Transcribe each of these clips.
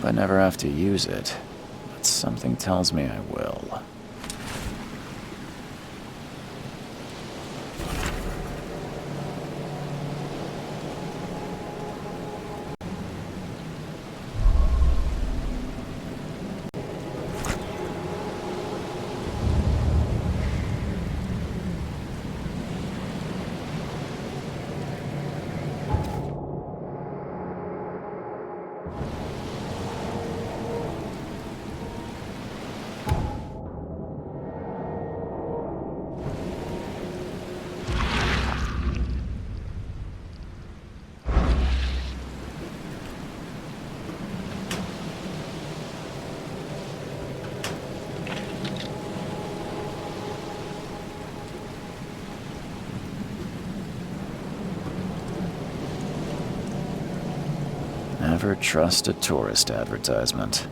I never have to use it, but something tells me I will. Never trust a tourist advertisement.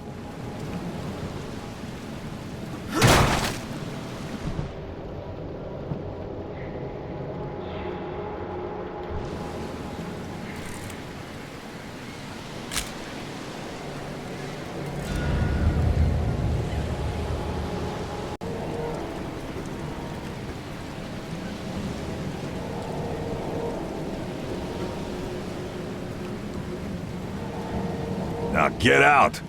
Now get out!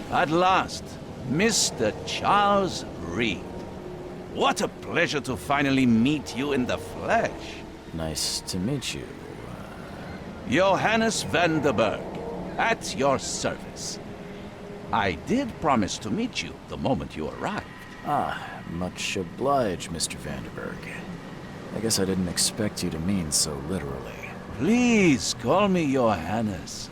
At last, Mr. Charles Reed. What a pleasure to finally meet you in the flesh. Nice to meet you. Johannes van der Berg, at your service. I did promise to meet you the moment you arrived. Ah, much obliged, Mr. Vanderberg. I guess I didn't expect you to mean so literally. Please call me Johannes.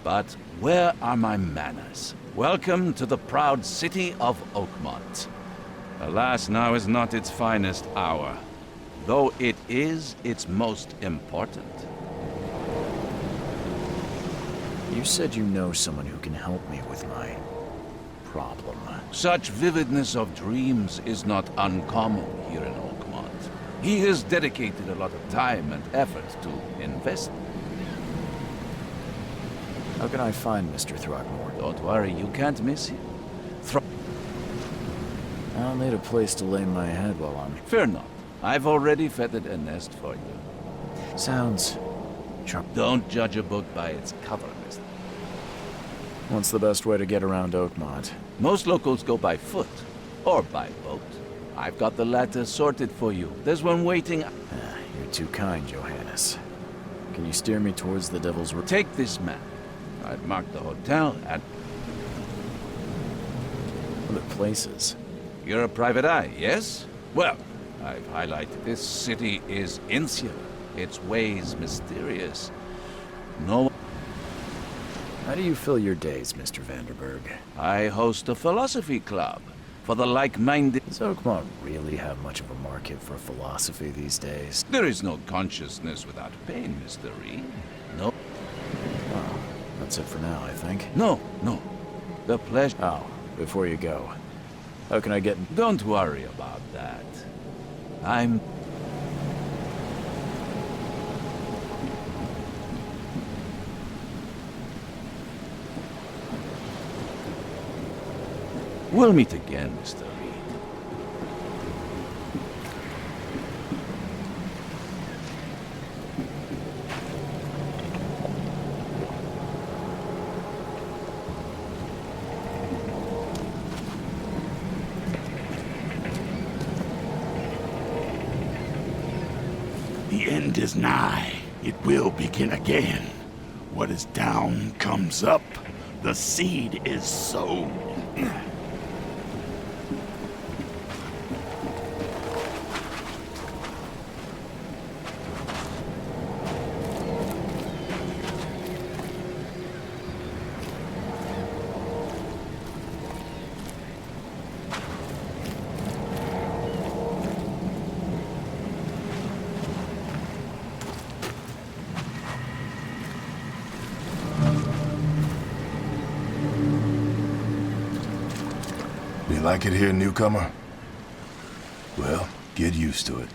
But where are my manners? Welcome to the proud city of Oakmont. Alas, now is not its finest hour, though it is its most important. You said you know someone who can help me with my problem. Such vividness of dreams is not uncommon here in Oakmont. He has dedicated a lot of time and effort to invest. How can I find Mr. Throckmorton? Don't worry, you can't miss him. I'll need a place to lay my head while I'm... Fear not. I've already feathered a nest for you. Sounds... Don't judge a book by its cover, mister. What's the best way to get around Oakmont? Most locals go by foot, or by boat. I've got the latter sorted for you. There's one waiting... You're too kind, Johannes. Can you steer me towards the Devil's... Take this map. I've marked the hotel at... Other places. You're a private eye, yes? Well, I've highlighted this city is insular, its ways mysterious. No... How do you fill your days, Mr. Vanderberg? I host a philosophy club for the like-minded... Does Oakmont really have much of a market for philosophy these days? There is no consciousness without pain, Mr. Reed. No. Oh, that's it for now, I think. No. The pleasure... Oh, before you go, how can I get... Don't worry about that. I'm... We'll meet again, Mr. Reed. The end is nigh. It will begin again. What is down comes up. The seed is sown. You like it here, newcomer? Well, get used to it.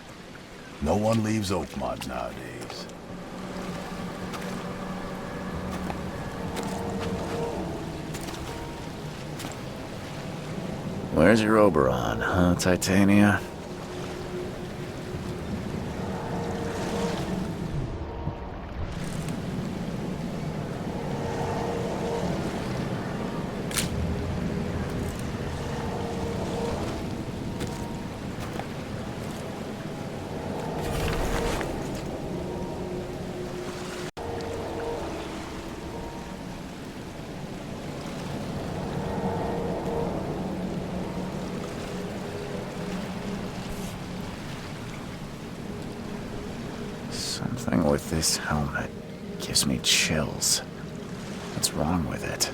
No one leaves Oakmont nowadays. Where's your Oberon, huh, Titania? Something with this helmet gives me chills. What's wrong with it?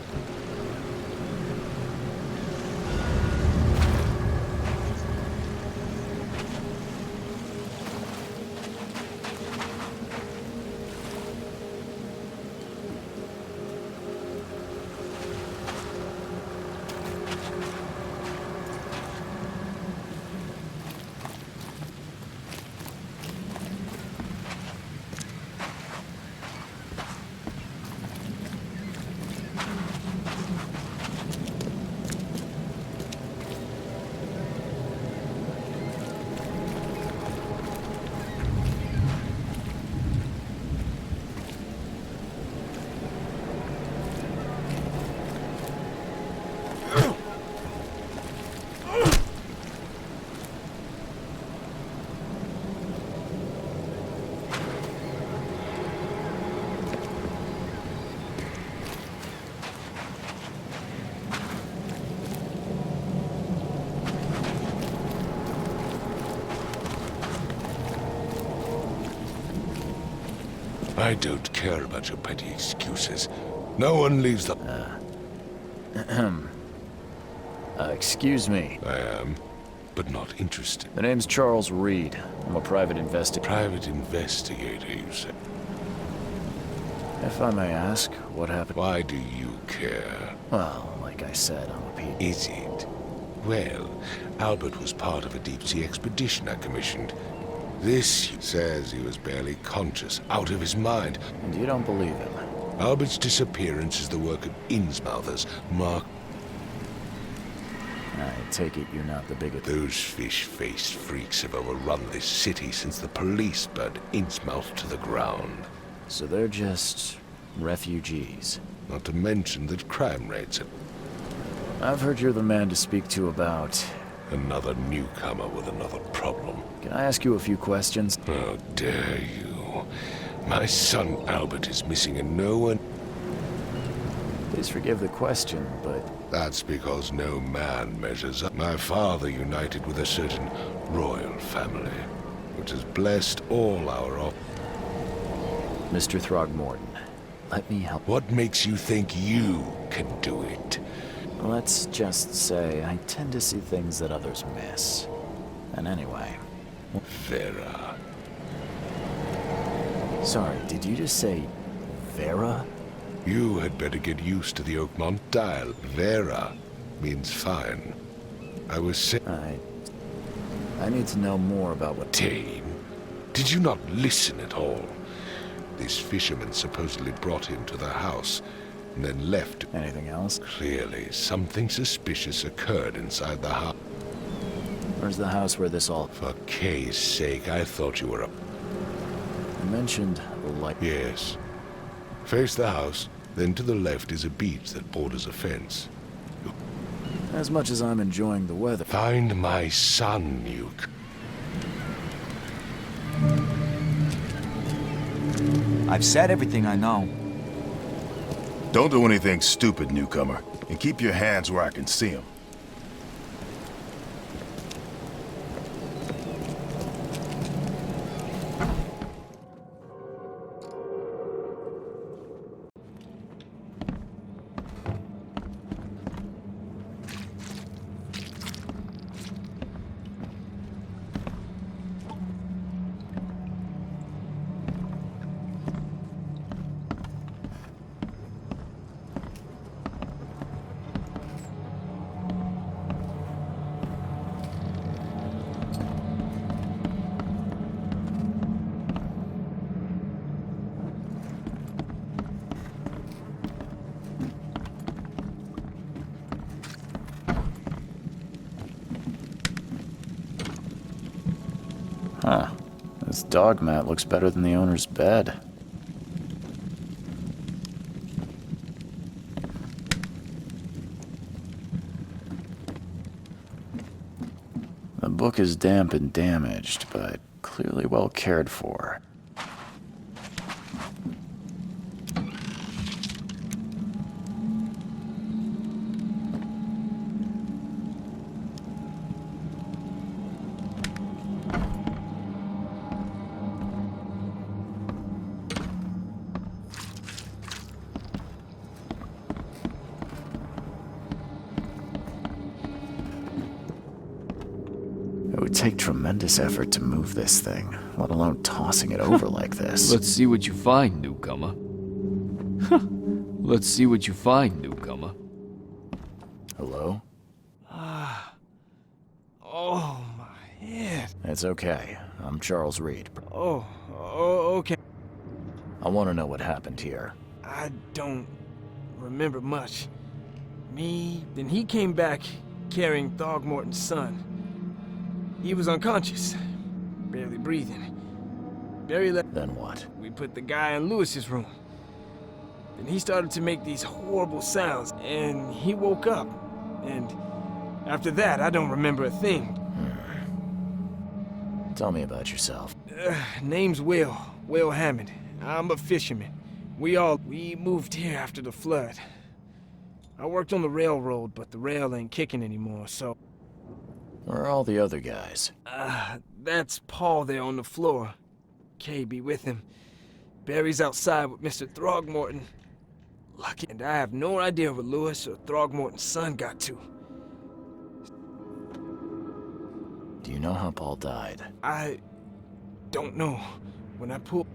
I don't care about your petty excuses. No one leaves the... Excuse me. I am, but not interested. The name's Charles Reed. I'm a private investigator. Private investigator, you say? If I may ask, what happened? Why do you care? Well, like I said, I'm a P. Is it? Well, Albert was part of a deep-sea expedition I commissioned. This says he was barely conscious, out of his mind. And you don't believe him? Albert's disappearance is the work of Innsmouthers, Mark. I take it you're not the bigot. Those fish-faced freaks have overrun this city since the police burned Innsmouth to the ground. So they're just refugees. Not to mention that crime rates are... I've heard you're the man to speak to about... Another newcomer with another problem. Can I ask you a few questions? How dare you? My son Albert is missing and no one... Please forgive the question, but... That's because no man measures up. My father united with a certain royal family, which has blessed all our op... Mr. Throgmorton, let me help. What makes you think you can do it? Let's just say I tend to see things that others miss. And anyway... Vera. Sorry, did you just say... Vera? You had better get used to the Oakmont dial. Vera means fine. I was saying... I need to know more about what... Tane, did you not listen at all? This fisherman supposedly brought him to the house, and then left. Anything else? Clearly, something suspicious occurred inside the house. Where's the house where this all... For Kay's sake, I thought you were a... You mentioned the light... Yes. Face the house, then to the left is a beach that borders a fence. As much as I'm enjoying the weather... Find my son, Nuke. I've said everything I know. Don't do anything stupid, newcomer. And keep your hands where I can see them. Huh. This dog mat looks better than the owner's bed. The book is damp and damaged, but clearly well cared for. It would take tremendous effort to move this thing, let alone tossing it over like this. Let's see what you find, newcomer. Let's see what you find, newcomer. Hello? Oh, my head. It's okay. I'm Charles Reed. Oh, okay. I want to know what happened here. I don't remember much. Then he came back carrying Throgmorton's son. He was unconscious, barely breathing. Barry left. Then what? We put the guy in Lewis's room. Then he started to make these horrible sounds, and he woke up. And after that, I don't remember a thing. Tell me about yourself. Name's Will Hammond. I'm a fisherman. We moved here after the flood. I worked on the railroad, but the rail ain't kicking anymore, so... Where are all the other guys? That's Paul there on the floor. Kay be with him. Barry's outside with Mr. Throgmorton. Lucky, and I have no idea where Lewis or Throgmorton's son got to. Do you know how Paul died? I don't know. When I pull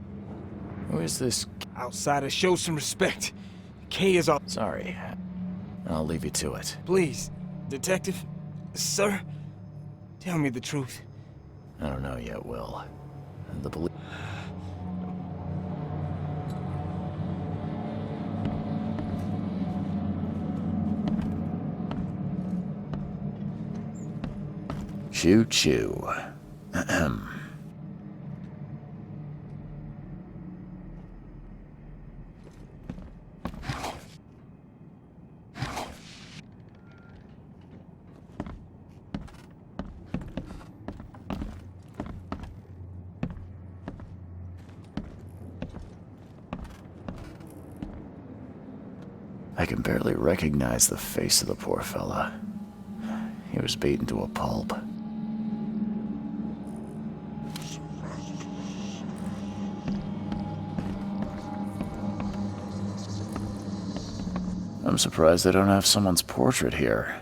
Who is this? outside, show some respect. Kay is all... Sorry. I'll leave you to it. Please, detective, sir, tell me the truth. I don't know yet, Will. The police... Choo-choo. Ahem. I can barely recognize the face of the poor fella. He was beaten to a pulp. I'm surprised they don't have someone's portrait here.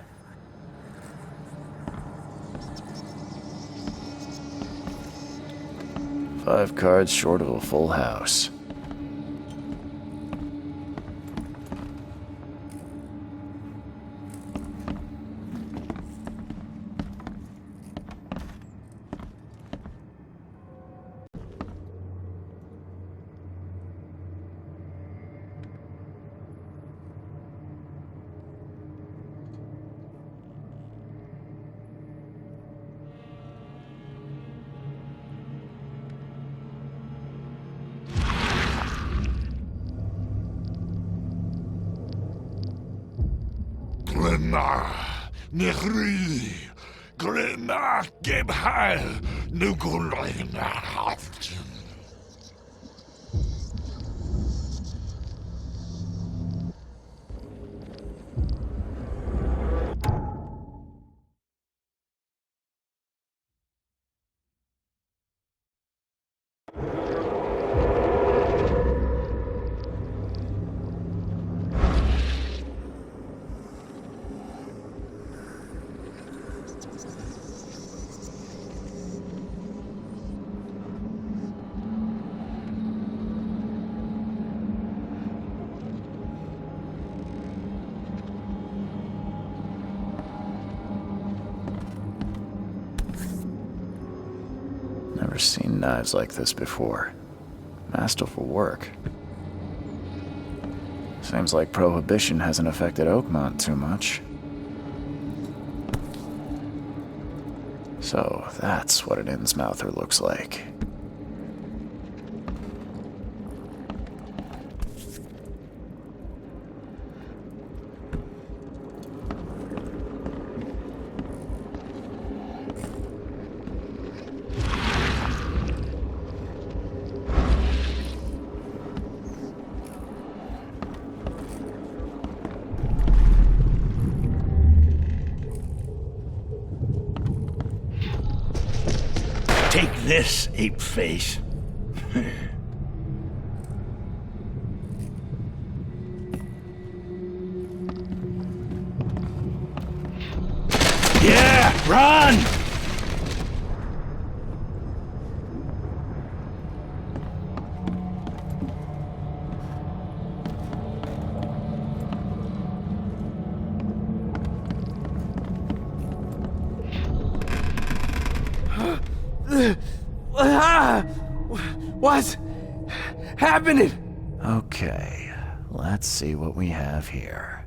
Five cards short of a full house. Nehri, Grena, Gebheil, Nugulina. Never seen knives like this before. Masterful work. Seems like Prohibition hasn't affected Oakmont too much. So that's what an Innsmouther looks like. Take this, ape-face. Yeah, run! What's happening? Okay, let's see what we have here.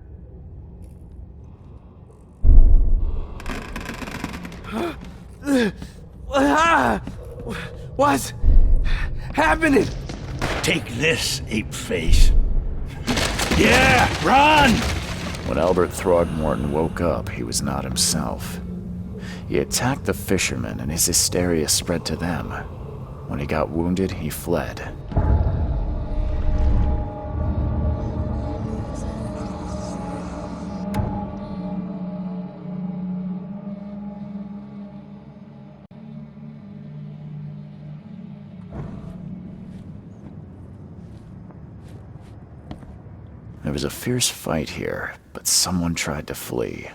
What's happening? Take this, ape-face. Yeah, run! When Albert Throgmorton woke up, he was not himself. He attacked the fishermen, and his hysteria spread to them. When he got wounded, he fled. There was a fierce fight here, but someone tried to flee.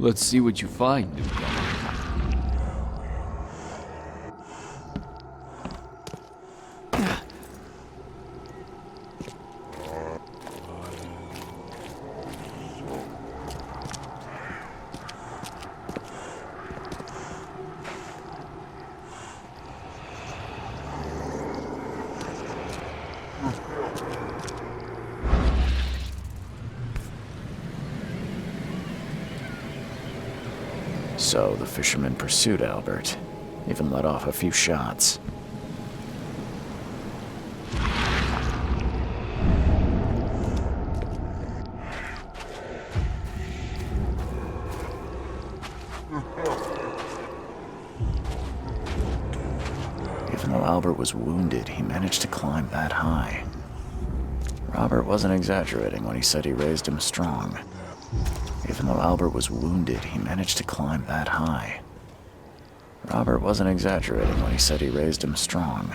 Let's see what you find, newcomer. So the fisherman pursued Albert, even let off a few shots. Even though Albert was wounded, he managed to climb that high. Robert wasn't exaggerating when he said he raised him strong. Even though Albert was wounded, he managed to climb that high. Robert wasn't exaggerating when he said he raised him strong.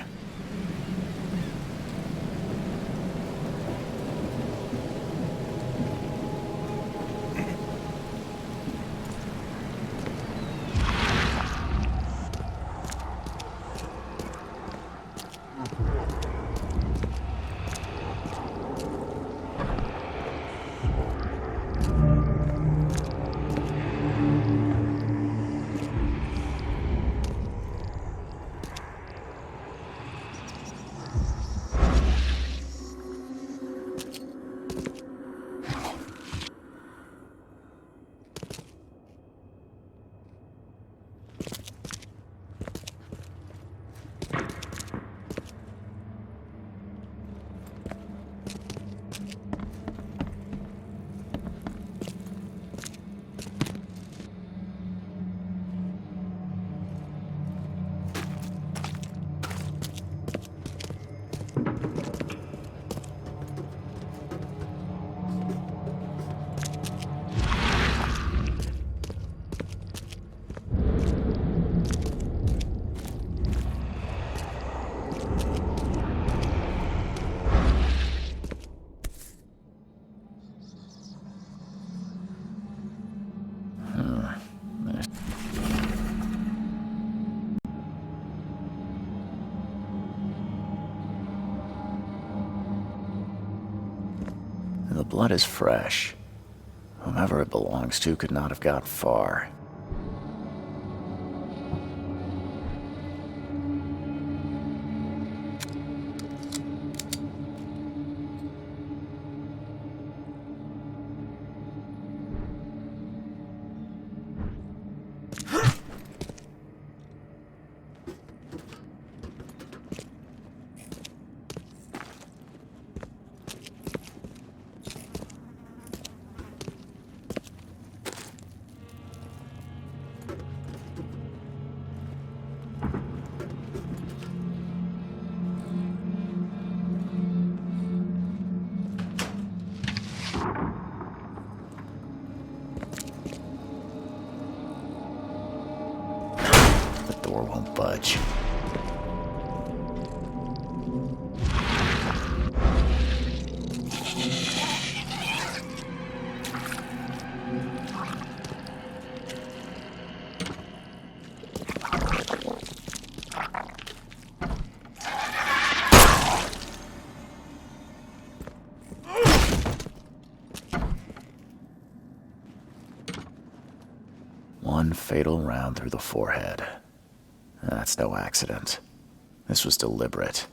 The blood is fresh. Whomever it belongs to could not have got far. The door won't budge. One fatal round through the forehead. That's no accident. This was deliberate.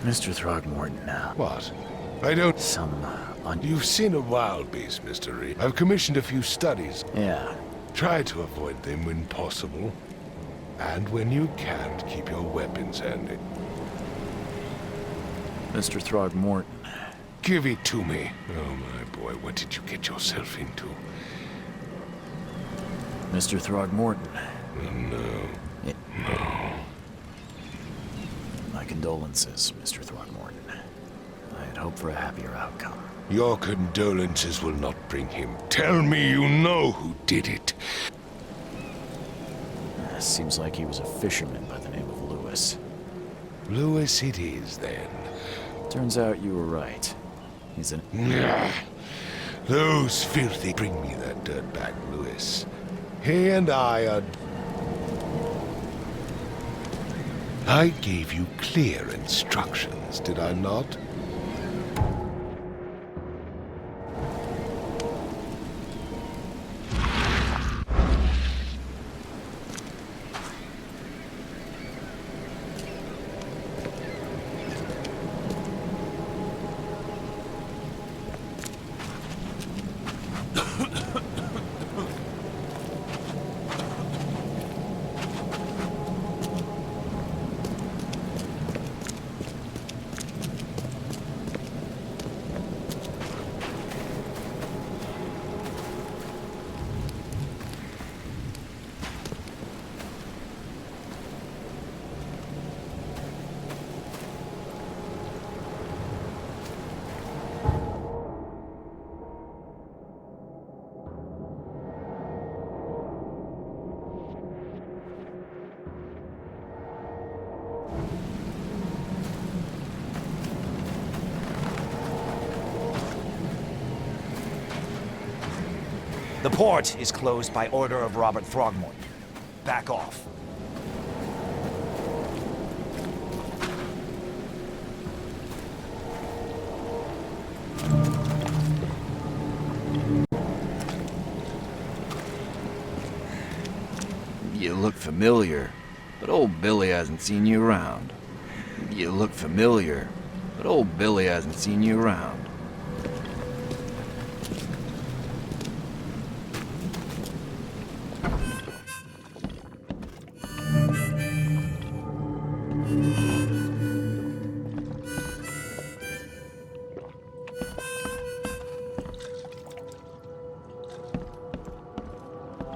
Mr. Throgmorton now. What? I don't... You've seen a wild beast, Mr. Reed. I've commissioned a few studies. Yeah. Try to avoid them when possible. And when you can't, keep your weapons handy. Mr. Throgmorton. Give it to me. Oh, my boy, what did you get yourself into? Mr. Throgmorton. No. No. My condolences, Mr. Throgmorton. I had hoped for a happier outcome. Your condolences will not bring him. Tell me you know who did it. Seems like he was a fisherman by the name of Lewis. Lewis it is, then. Turns out you were right. He's an... Those filthy... Bring me that dirtbag, Lewis. He and I are... I gave you clear instructions, did I not? The port is closed by order of Robert Throgmorton. Back off. familiar, but old Billy hasn't seen you around. You look familiar, but old Billy hasn't seen you around.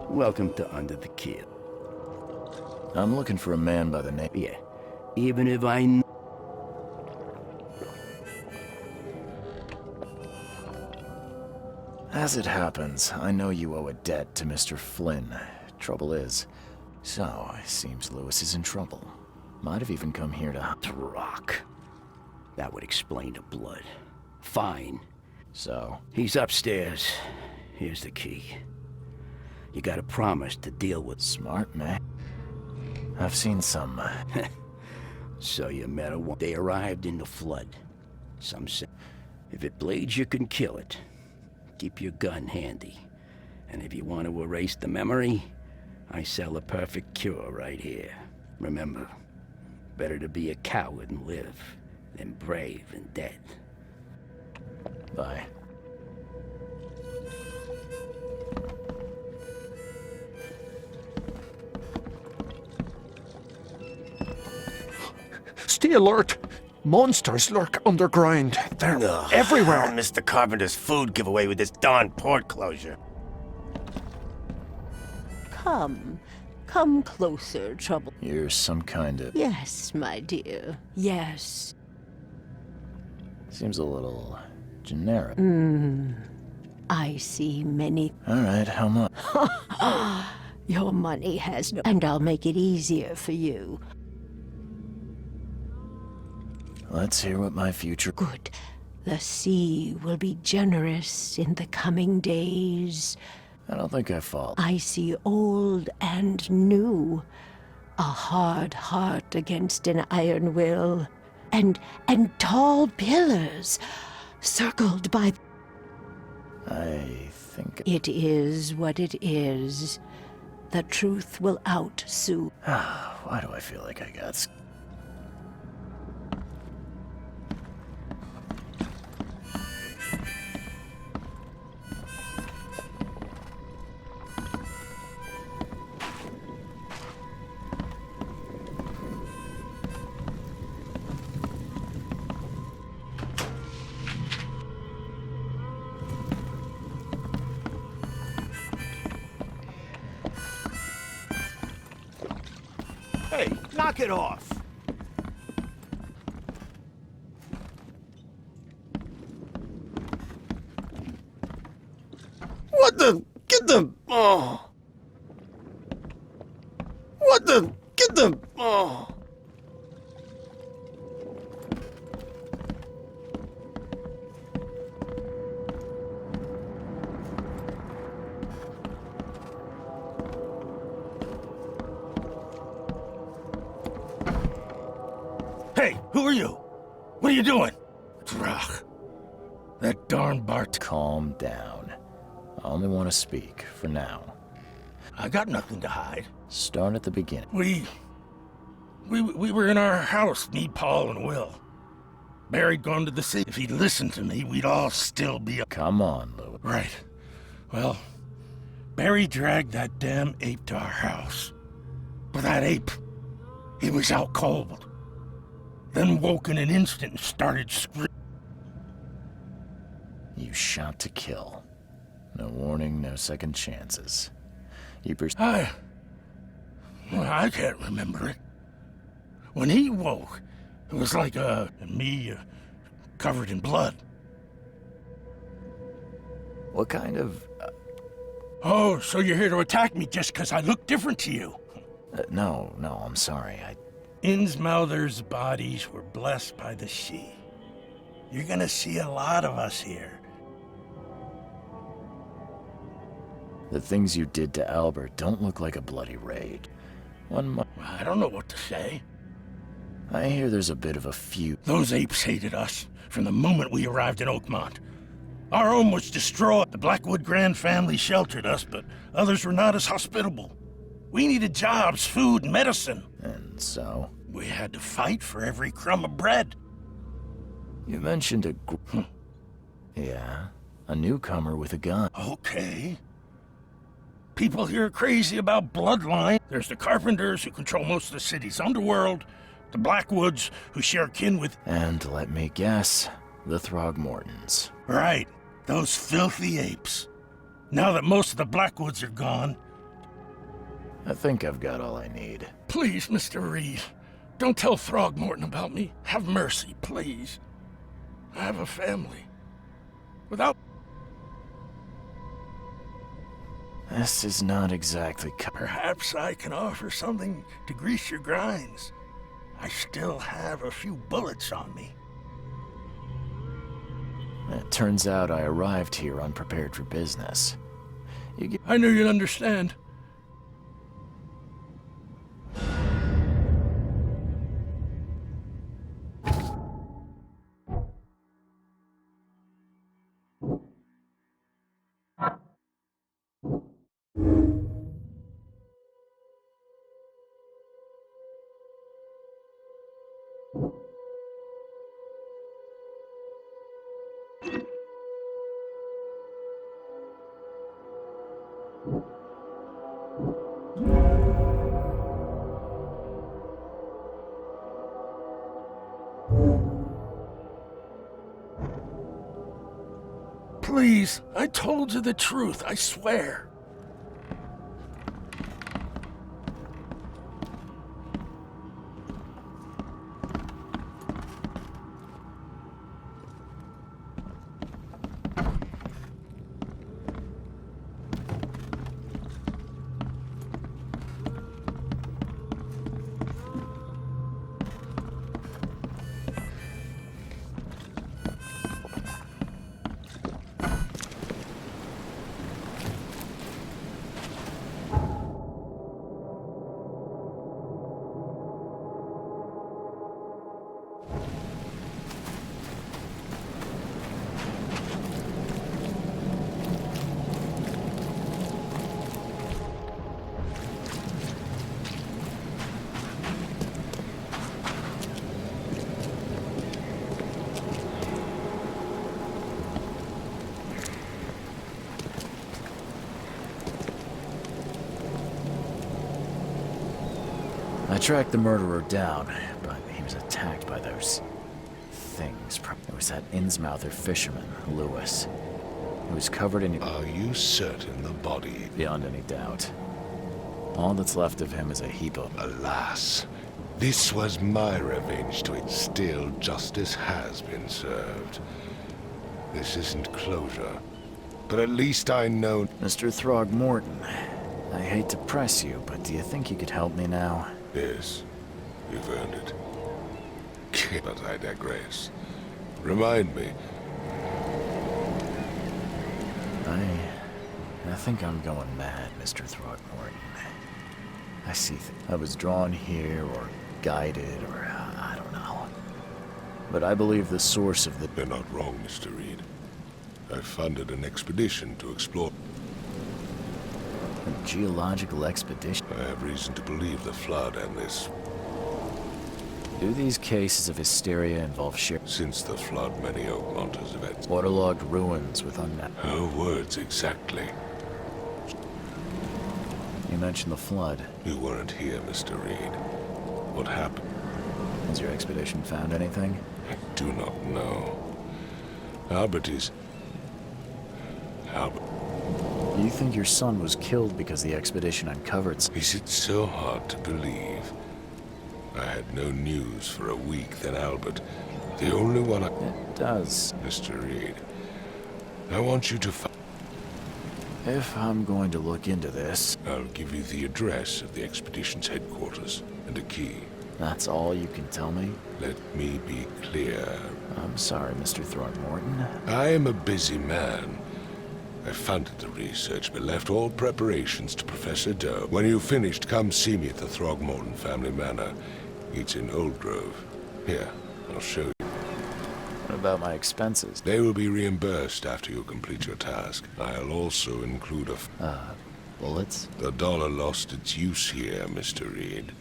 Welcome to Under the Kid. I'm looking for a man by the name. Yeah, even if As it happens, I know you owe a debt to Mr. Flynn. Trouble is, so it seems Lewis is in trouble. Might have even come here to rock. That would explain the blood. Fine. So, He's upstairs. Here's the key. You gotta promise to deal with... smart man. I've seen some. So you met a one. They arrived in the flood. Some say, if it bleeds, you can kill it. Keep your gun handy. And if you want to erase the memory, I sell a perfect cure right here. Remember, better to be a coward and live than brave and dead. Bye. Stay alert! Monsters lurk underground. They're everywhere. Mr. Carpenter's food giveaway with this darn port closure. Come closer, Trouble. You're some kind of... Yes, my dear, yes. Seems a little... generic. I see many... Alright, how much? Your money has no... And I'll make it easier for you. Let's hear what my future... Good. The sea will be generous in the coming days. I don't think I fall. I see old and new. A hard heart against an iron will. And tall pillars, circled by... I think... It is what it is. The truth will out soon. Why do I feel like I got... Hey, knock it off! What the? Get the... Oh. What the? Get the... Oh. Hey, who are you? What are you doing? Drach. That darn Bart. Calm down. I only want to speak, for now. I got nothing to hide. Start at the beginning. We were in our house, me, Paul, and Will. Barry'd gone to the city. If he'd listened to me, we'd all still be... Come on, Lou. Right. Well, Barry dragged that damn ape to our house. But that ape, he was out cold. Then woke in an instant and started screaming. You shot to kill. No warning, no second chances. You I can't remember it. When he woke, it was like me covered in blood. What kind of... Oh, so you're here to attack me just because I look different to you? No, I'm sorry. Innsmouther's bodies were blessed by the sea. You're gonna see a lot of us here. The things you did to Albert don't look like a bloody raid. I don't know what to say. I hear there's a bit of a feud. Those apes hated us from the moment we arrived in Oakmont. Our home was destroyed. The Blackwood Grand family sheltered us, but others were not as hospitable. We needed jobs, food, and medicine. And so? We had to fight for every crumb of bread. You mentioned a yeah, a newcomer with a gun. Okay. People here are crazy about bloodline. There's the Carpenters, who control most of the city's underworld, the Blackwoods, who share kin with... And let me guess, the Throgmortons. Right, those filthy apes. Now that most of the Blackwoods are gone... I think I've got all I need. Please, Mr. Reed, don't tell Throgmorton about me. Have mercy, please. I have a family. Without... This is not exactly... Perhaps I can offer something to grease your grinds. I still have a few bullets on me. It turns out I arrived here unprepared for business. I knew you'd understand. Please, I told you the truth, I swear. I tracked the murderer down, but he was attacked by those things. It was that Innsmouther fisherman, Lewis. He was covered in... Are you certain the body? Beyond any doubt. All that's left of him is a heap of... Alas, this was my revenge to it. Still, justice has been served. This isn't closure, but at least I know... Mr. Throgmorton, I hate to press you, but do you think you could help me now? Yes, you've earned it. But I digress. Remind me. I think I'm going mad, Mr. Throgmorton. I see I was drawn here, or guided, or I don't know. But I believe the source of the... You're not wrong, Mr. Reed. I funded an expedition to explore... A geological expedition? I have reason to believe the flood and this... Do these cases of hysteria involve Since the flood, many Oakmonters have had... waterlogged ruins with Her words exactly. You mentioned the flood. You weren't here, Mr. Reed. What happened? Has your expedition found anything? I do not know. Albert is... Albert... Do you think your son was killed because the expedition uncovered... Is it so hard to believe? I had no news for a week, then Albert, the only one I... It does. Mr. Reed, I want you to find... If I'm going to look into this... I'll give you the address of the expedition's headquarters and a key. That's all you can tell me? Let me be clear. I'm sorry, Mr. Throgmorton. I am a busy man. I funded the research, but left all preparations to Professor Doe. When you've finished, come see me at the Throgmorton family manor. It's in Old Grove. Here, I'll show you. What about my expenses? They will be reimbursed after you complete your task. I'll also include a... Bullets? The dollar lost its use here, Mr. Reed.